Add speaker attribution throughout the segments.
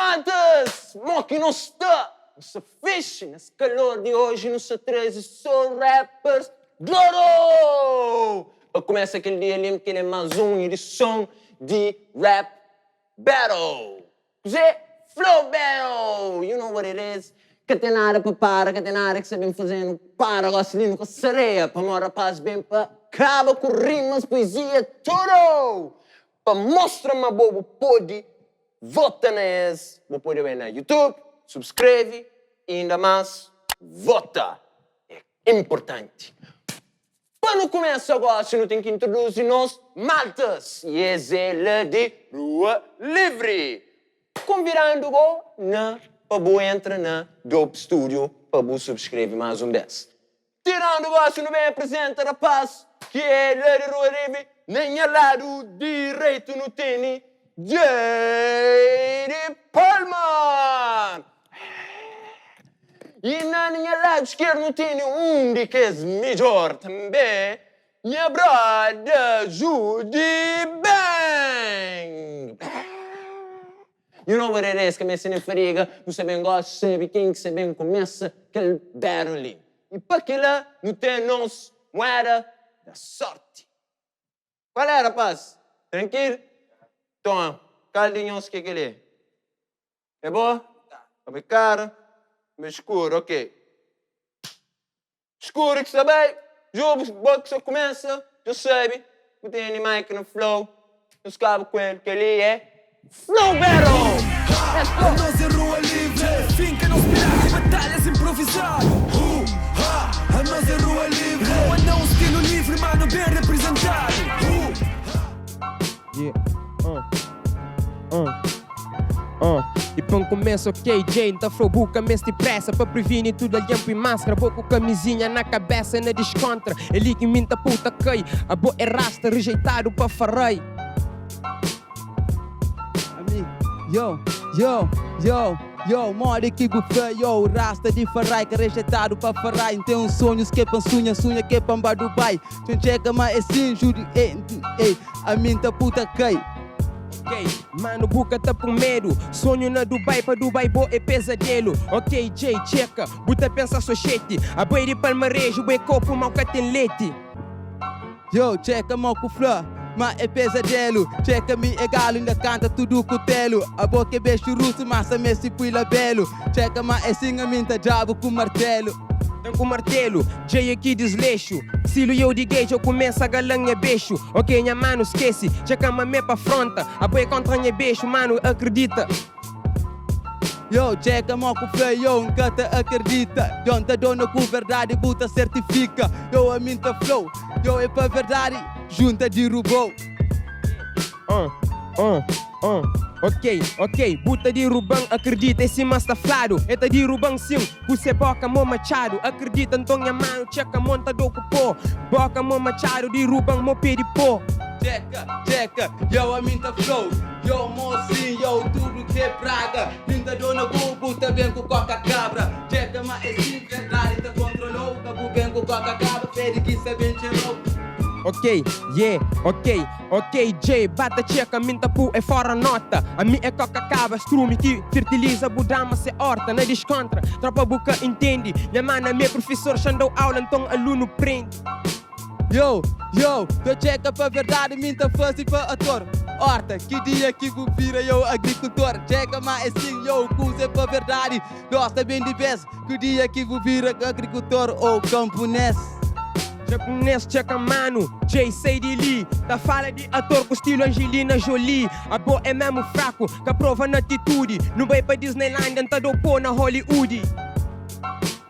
Speaker 1: maltas! Mo que não está! Não se fixe nesse calor de hoje, não se traz só rappers. Gloro! Começa aquele dia ali, que ele é mais uma edição de Rap Battle. Cos'è? Flow Battle! You know what it is? Catenara para para, catenara que sabem fazendo para, gostinho com sereia, para uma rapaz bem para acaba com rimas, poesia, tudo! Para mostrar uma boa pode, vota nesse, pode ver na YouTube, subscreve e ainda mais, vota. É importante. Para não começar agora, se não tem que introduzir nós, maltas, e é ele de Rua Livre. Convidando-o para você entrar na Dope Studio para você subscrever mais um desse. Tirando o se não bem apresenta, rapaz, que é ele de Rua Livre, nem ao lado direito no tênis, J.D. Palma. E na minha lado esquerdo não tem um de que é melhor também. Minha brother Judy Bang. You know what it is, que me se fariga, você bem gosta, sabe quem que você bem começa, aquele barulho. E para aquilo não tem nossa moeda da sorte. Qual é, rapaz? Tranquilo? Então, caldinhos que ele é? É bom? Tá bem caro? Escuro, ok. Escuro que sabe, jogo que só começa, já sabe, não tem animais que no flow, não escapa com ele, que ele é Flow Battle!
Speaker 2: A nós é Rua Livre, finca não esperar de batalhas improvisadas. A nós é Rua Livre, Rua não estilo livre, mano bem representado.
Speaker 3: E para um começo, ok, Jane, tá flow, buca, mês depressa. Para prevenir tudo, limpo e máscara. Boa com camisinha na cabeça, na descontra. Ele que minta puta, cai. A boa é rasta, rejeitado para farei.
Speaker 4: Yo, mora que buffet, yo, rasta de farrai, que rejeitado para farrai. Tem um sonho, que é sunha, que é para Dubai. Então chega, mas é sim, juro, a minta puta cai.
Speaker 3: Ok, mano, buca tá por medo. Sonho na Dubai, para Dubai, boa é pesadelo. Ok, Jay, checa, buta pensa sochete. A boi de palmarejo, boi copo, mal que tem leite.
Speaker 4: Yo, checa, mal com flor. Mas é pesadelo, checa-me é galo, ainda canta tudo com telo. A boca é beijo russo, massa messi puila belo. Checa, mas é sim a minta diabo com martelo.
Speaker 3: Então com martelo, Jay aqui desleixo. Silo eu de gay, eu começo a galanha beijo. Ok, minha mano esquece, checa-me me pra fronta. A boi contra minha beijo, mano, acredita.
Speaker 4: Yo, checa mal com flow, yo, nunca te acredita. Yo, tá dona com verdade, buta certifica. Yo, a minta flow, yo, é pra verdade, junta de robô.
Speaker 3: Ok, buta de rubão, acredita, esse mas tá flado. Eta de rubão sim, você boca mo machado. Acredita, então minha mano, checa, monta do cupô. Boca mo machado, de rubão, mo pé de pô.
Speaker 4: Checa, yo, a minta flow. Yo, mocinho, yo, tudo que é praga. Minta dona bubu, tá bem com coca cabra. Checa, mas é sim verdade, tá controlou. Cabu bem com coca cabra, pede que se bem cheirou.
Speaker 3: Ok, yeah, ok, Jay, bata checa, minta pu é fora nota. A minha é coca cava, strume que fertiliza, budama se horta, na descontra. Tropa buca entende, minha mana, meu professor, chandou aula, então aluno prende.
Speaker 4: Yo, tô checa pra verdade, minta fácil pra ator. Horta, que dia que vira eu agricultor. Checa, mas é sim, yo, coisa pra verdade. Gosta bem de vez, que dia que vira agricultor ou camponês.
Speaker 3: Japonês, checa mano, Jay, sei de Lee. Da fala de ator com estilo Angelina Jolie. A boa é mesmo fraco, que aprova na atitude. Não vai pra Disneyland, então do pô na Hollywood.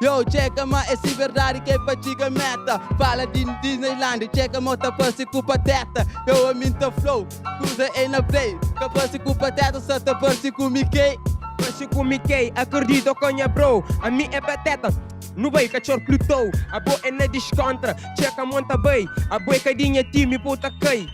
Speaker 4: Yo, checa, mas é sim verdade que é pra tiga meta. Fala de Disneyland, checa, mota pra se com pateta. Eu a minta flow, coisa é na play. Capaz se com pateta, só tá pra se com Mickey.
Speaker 3: Mas com Mickey, acredito com minha bro. A minha é pateta. No boi, cachorro Plutou. A boa é na descontra. Checa, monta bem. A boi, cadinha time, puta cai.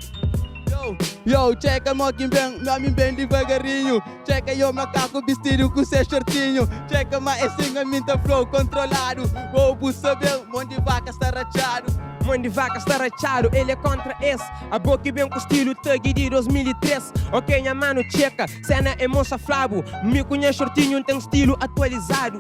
Speaker 4: Yo, checa moquim bem devagarinho. Checa yo macaco vestido com seu shortinho. Checa mas assim a minha flow controlado. Vou saber onde vaca está rachado.
Speaker 3: Mãe de vaca está rachado, ele é contra esse. A boca bem com estilo thug de 2003. Ok, minha mano, checa, cena é moça flabo. Me conhece shortinho, tem estilo atualizado.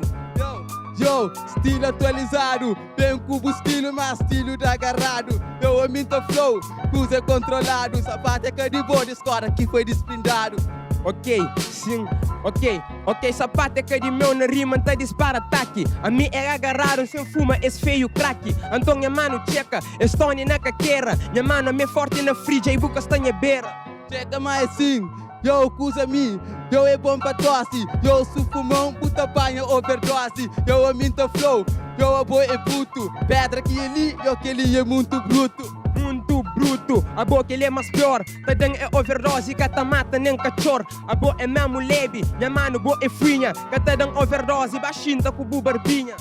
Speaker 4: Yo, estilo atualizado. Bem cubo estilo, mas estilo da agarrado. Eu a minha flow, coisa controlado. Sapato é de boa, escora que foi desprendado.
Speaker 3: Ok, sim, ok, sapato é que de meu na rima tá dispara ataque. A mim é agarrado, sem fuma, esse feio craque. Então minha mano checa, Estônia na caqueira. Minha mano é forte na frija e boca estanha beira.
Speaker 4: Checa mais assim, yo, cusa mi. Yo é bom pra tosse, yo sou fumão, puta banha overdose. Yo a minha flow, yo a boi é puto. Pedra que ele, yo que ele é muito bruto.
Speaker 3: Muito bruto, a boca ele é mais pior. Tadang é overdose, cata mata nem cachorro. A boa é mesmo leve, minha mano boa é frinha. Cata dang overdose, baixinho tá com bu barbinha.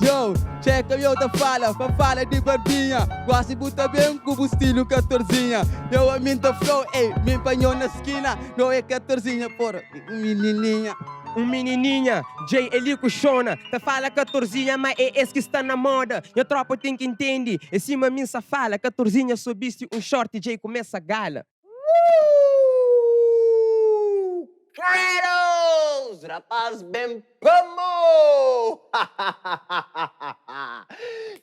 Speaker 4: Yo, checa eu da fala de barbinha. Quase buta bem com o estilo 14. Eu a minha flow, me empanhou na esquina. Não é 14, porra, menininha.
Speaker 3: Menininha, Jay ele cuxona. Tá fala 14, mas é esse que está na moda. E a tropa tem que entender. Em cima minha fala, 14 subiste short, Jay começa a gala.
Speaker 1: Credos! Rapaz bem como!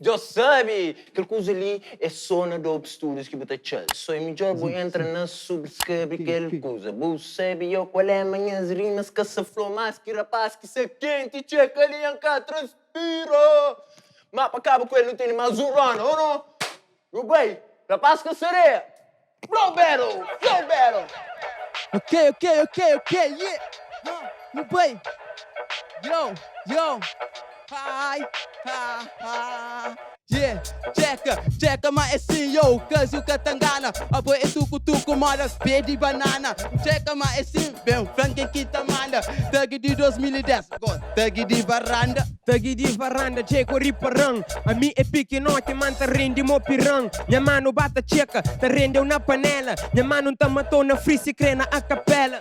Speaker 1: Já sabe que coisa ali é só na Dope Studios que bota chal. Só é melhor vou entrar na subscreve aquela coisa. Vou saber eu qual é minhas rimas que se flow mais que rapaz que se quente checa ali em cá transpira. Mas para acaba com ele não tem mais um rano, ou não? Meu bem, rapaz que sereia. Flow battle! Flow battle!
Speaker 4: Ok, yeah. No boy. Yo. Hi. Yeah, checa, mas assim, yo, caso Katangana. A boy é tuco, mora, pede banana. Checa, mas assim, bem, Frank que tá manda. Tag de 2010, tag de varanda.
Speaker 3: Tagi de varanda, checo riparang. A mim é piquenote, man tá rende mo pirang. Minha mano bata checa, tá rendeu na panela. Minha mano tá matou na free crena a capela.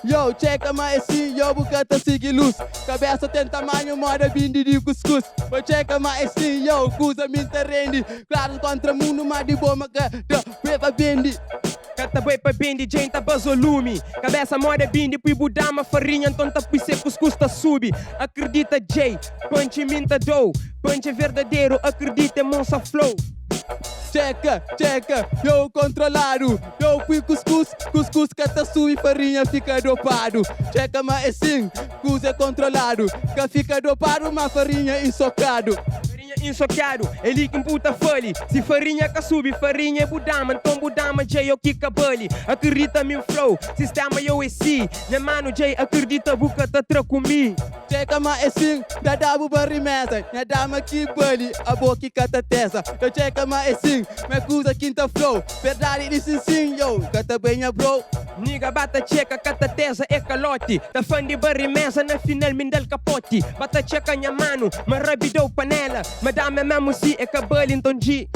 Speaker 4: Yo, checa mas assim, yo, bucata sigue luz. Cabeça tem tamanho, mora bindi de cuscuz. Mas checa mas assim, yo, cusa minta rende. Claro contra mundo, mas de boa, maca, beba bindi.
Speaker 3: Cata boi pra bindi, gente tá bazolume. Cabeça mora bindi, pui budama farinha, então tá pui ser cuscuz tá sube. Acredita, Jay, punch minta dough. Punch é verdadeiro, acredita, monsa flow.
Speaker 4: Checa, yo controlado. Yo fui cuscuz cata sui farinha fica dopado. Checa mas assim, cus é controlado. Que fica dopado, mas farinha ensocado.
Speaker 3: Farinha ensocado, ele que puta fale. Se farinha que sube, farinha é budama. Então budama, Jay, eu que cabale. Acredita meu flow, sistema eu é si. Minha mano, Jay, acredita, buca tá comigo.
Speaker 4: Checa mas assim, da dabu barimesa. Minha dama que bali, a boca que cata tesa. Eu checa mas assim, me cusa quinta flow. Verdade disse sim, yo, cata benha bro.
Speaker 3: Niga bata checa, cata tesa é calote. Tá fã de barimesa, na final mindel capote. Bata checa minha mano, mas rabidou panela. Madame mesmo si é cabelo então G.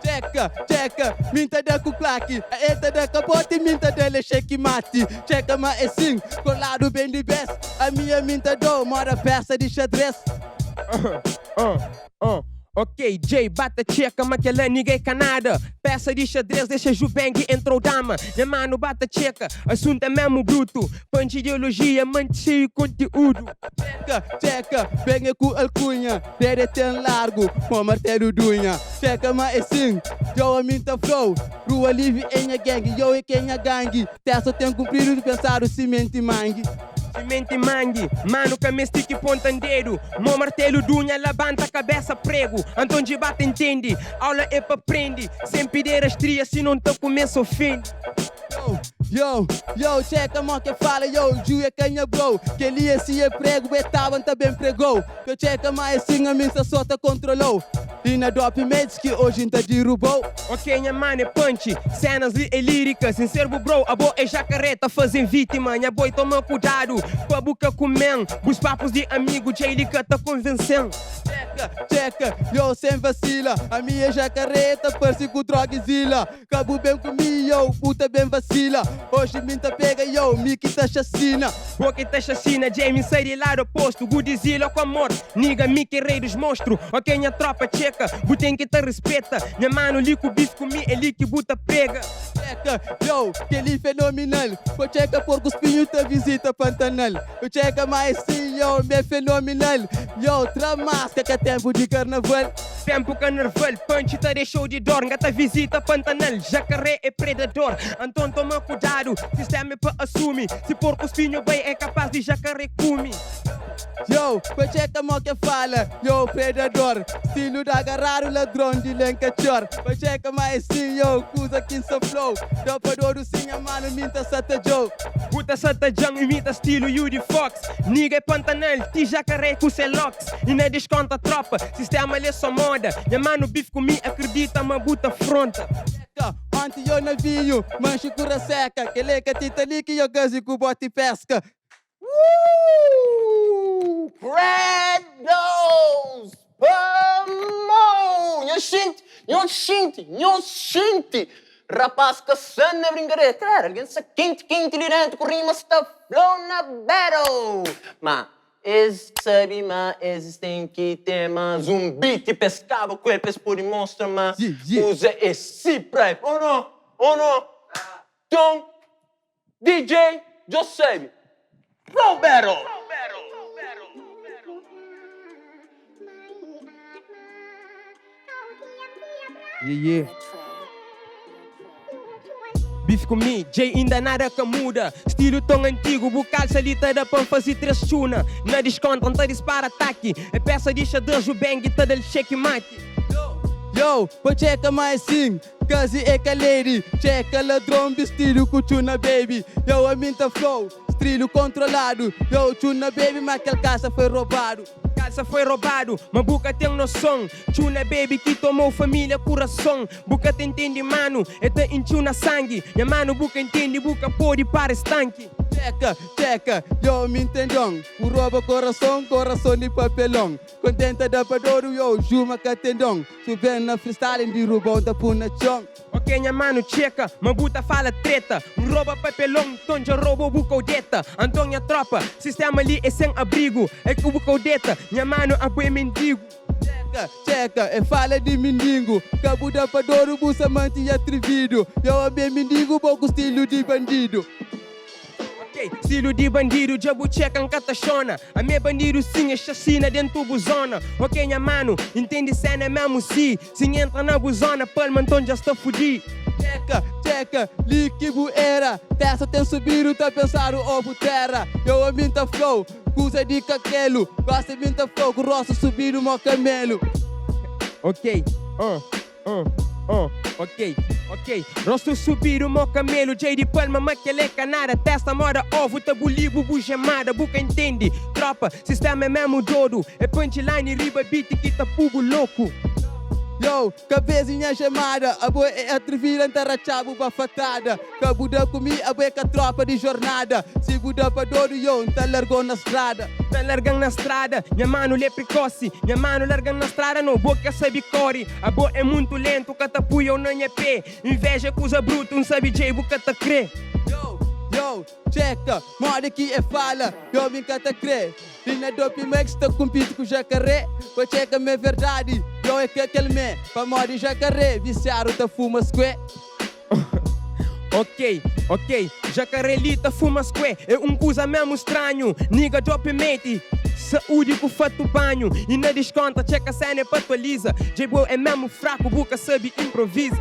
Speaker 4: Checa, minta da cuclaque. A eta da capote, minta dele cheque mate. Checa mas assim, colado bem de best. A minha minta do, mora peça de xadrez.
Speaker 3: Ok, Jay, bata checa, mas aquela ninguém canada. Peça de xadrez, deixa Juvengue, entrou dama. Minha mano, bata checa, assunto é mesmo bruto. Punch ideologia, manche conteúdo.
Speaker 4: Checa, venha com alcunha. Dere tem largo, com martelo dunha. Checa, mas assim, eu a minta flow. Rua livre em a gangue, eu e quem a gangue. Tessa tem cumprido de pensar o cimento e mangue.
Speaker 3: Cimento e mangue, mano que me stick pontandeiro. Mo martelo dunha, levanta a cabeça prego. Então de bata entende, aula é pra prende. Sem pedir as trias, se não te começa o fim.
Speaker 4: Yo, checa mo que fala, yo, Ju é canha bro. Que ele é se é prego, estavam também pregou. Que checa mais assim, a minha só te controlou. E na Dope Mates que hoje tá derrubou.
Speaker 3: Ok, minha mano é punch, cenas é lírica, sincero bro, a boa é jacareta, fazem vítima, minha boy toma cuidado, com a boca comendo, os papos de amigo, J-Lica tá convencendo.
Speaker 4: Checa, yo sem vacila, a minha jacareta parece com droga e zila. Cabo bem comigo, yo, puta bem vacila. Hoje minta pega, yo, Mickey tá chacina.
Speaker 3: Boca tá chacina, Jamie sai de lado oposto, Godzilla com amor, niga Mickey rei dos monstros. Ok, minha tropa checa, botem que te respeita, minha mano lico bife comigo, ele que buta pega.
Speaker 4: Checa, yo, que ele fenomenal. Vou checa por cuspinho te visita Pantanal. Eu checa mais sim, yo, me é fenomenal. Yo, tramasca que é tempo de carnaval.
Speaker 3: Tempo carnaval, punch tá deixou de dor, gata visita Pantanal, jacaré é predador, então toma cuidado, sistema é pra assumir, se por cuspinho bem é capaz de jacaré comer.
Speaker 4: Yo, checa mo que fala, yo, predador. Estilo da agarrar o ladrão de lencachor. Checa mais sim, yo, cusa 15 flow. Dopador sim, a mano, minta sata Joe.
Speaker 3: Puta sata jang imita estilo Yudi Fox. Niga é Pantanal, ti jacaré com Celox. E na desconta tropa, sistema é só moda. Minha mano bife comigo, acredita, ma buta fronta.
Speaker 4: Ontem eu navinho, manche cura seca. Que leca tita ali que eu gazi com bote pesca.
Speaker 1: Predos! Pamão! Nho shinti! Rapaz que sana brincadeira, alguém se quente ali dentro, com rima está flow na battle! Mas, sabe, tem que ter mais um beat que pescava com ele, por mostra, mas usa esse prep, ou não? Então, DJ Joseph, flow battle!
Speaker 3: Yeah. Bife comigo, J ainda nada que muda. Estilo tão antigo, bucal salita da pra fazer 3 chuna. Na desconta, não tá dispara ataque. É peça de xadrez, o bang tá del cheque mate.
Speaker 4: Yo, vou checa mais sim, casi é que lady. Checa ladrão vestido com tuna baby. Yo, a minta flow, estilo controlado. Yo, tuna baby, mas aquela casa foi roubado.
Speaker 3: Casa foi roubado, mas Buca tem noção. Tuna baby que tomou família coração. Buca te entende mano, é te enchuna sangue. Minha mano Buca entende, Buca pode para estanque.
Speaker 4: Checa, yo me entendão. O rouba coração de papelão. Contenta da padouro, yo, juma catendão. Subindo na freestyle, de roubão da puna chão.
Speaker 3: Ok, minha mano checa, mas Buta fala treta. Rouba papelão, então já roubou Buca odeta. Antônia tropa, sistema ali é sem abrigo. É que o Buca odeta, minha mano apoia mendigo.
Speaker 4: Checa, é fala de mendigo. Cabo da padouro, buça mante atrevido. Eu amei mendigo, pouco estilo de bandido.
Speaker 3: Estilo de bandido, jabu checa em catachona. A minha bandido sim é chacina dentro do buzona. Ok, minha mano, entende cena mesmo sim. Se entra na buzona, palma então já está fudido. Checa, líquido era. Tessa tem subido, tá pensando ovo terra. Eu a minta flow, cusa de caquelo. Gosta de minta flow, com rosto subido, mo camelo. Ok, ok. Rosto subir o meu camelo, J de palma, maquele canada. Testa, mora, ovo, tabuli, bubu, gemada. Buca entende, tropa, sistema é mesmo dodo. É punchline, riba, beat, que tá pugo louco.
Speaker 4: Yo, cabezinha chamada, a boa é atrevida, antarachabu, bafatada. Cabuda comigo, a boa é com a tropa de jornada. Segunda pra todo, yo, tá largou na estrada.
Speaker 3: Tá largando na estrada, minha mano lhe precoce. Minha mano largando na estrada, não boca sabe core. A boa é muito lento, catapuia eu não é pé. Inveja é coisa bruta, não sabe J, boca tá crê.
Speaker 4: Yo, checa, moda que é fala, eu me encanta crer. E na Dope Max tá compito com jacaré. Vou checa minha verdade, eu é que aquele me. Pra moda jacaré, viciado tá fuma square.
Speaker 3: Ok, jacarelita fuma square. É coisa mesmo estranho. Niga Dope Mate, saúde com fato banho. E na desconta, checa a cena pra atualiza. J-Boy é mesmo fraco, Buca sabe improvisa.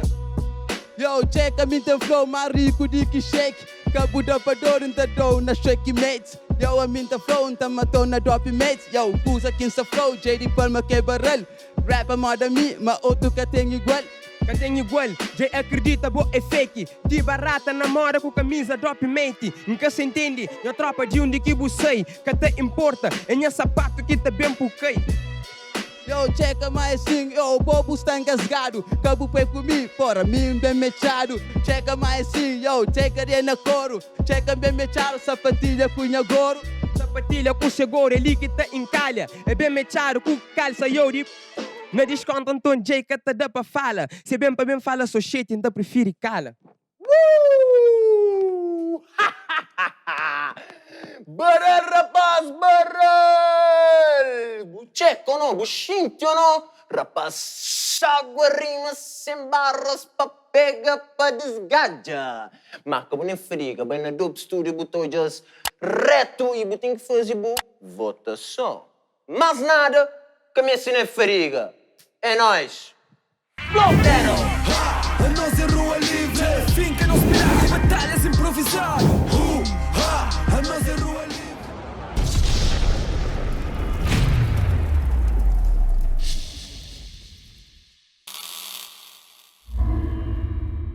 Speaker 4: Yo, checa minha flow, mais rico de que shake. Cabo da pador, não tá dou na shake mates. Yo, a minha flow, não tá matou na Dope Mates. Yo, usa 15 flow, J de palma que é barrel. Rap a moda mi, mas outro que tem igual.
Speaker 3: Que tem igual, J acredita, bo é fake. De barata namora com camisa Dope Mate. Nunca se entende, minha tropa de onde que bucei. Que te importa, é minha sapato que tá bem puquei.
Speaker 4: Yo, checa mais sim, yo, o bobo está engasgado. Cabo foi comigo, fora mim bem mechado. Checa mais sim, yo, checa de na coro. Checa bem mechado, sapatilha cunha goro.
Speaker 3: Sapatilha com seguro, ele que te encalha. É bem mechado com calça, yo, de... Na desconto, então, J que te dá pra fala. Se bem pra bem fala, sou shit, então prefiro cala.
Speaker 1: Barel, rapaz, barel! Bucheco, no? Buchinto, no? Rapaz, água, rima, sem barras, pa pega, pa desgaja. Marca, bu nem friga, bem na Dope Studio, botou just reto e botem que fazer bu votação. Mas nada, que me ensina friga. É nóis. Blow Battle!
Speaker 2: A nós é rua livre, finca não se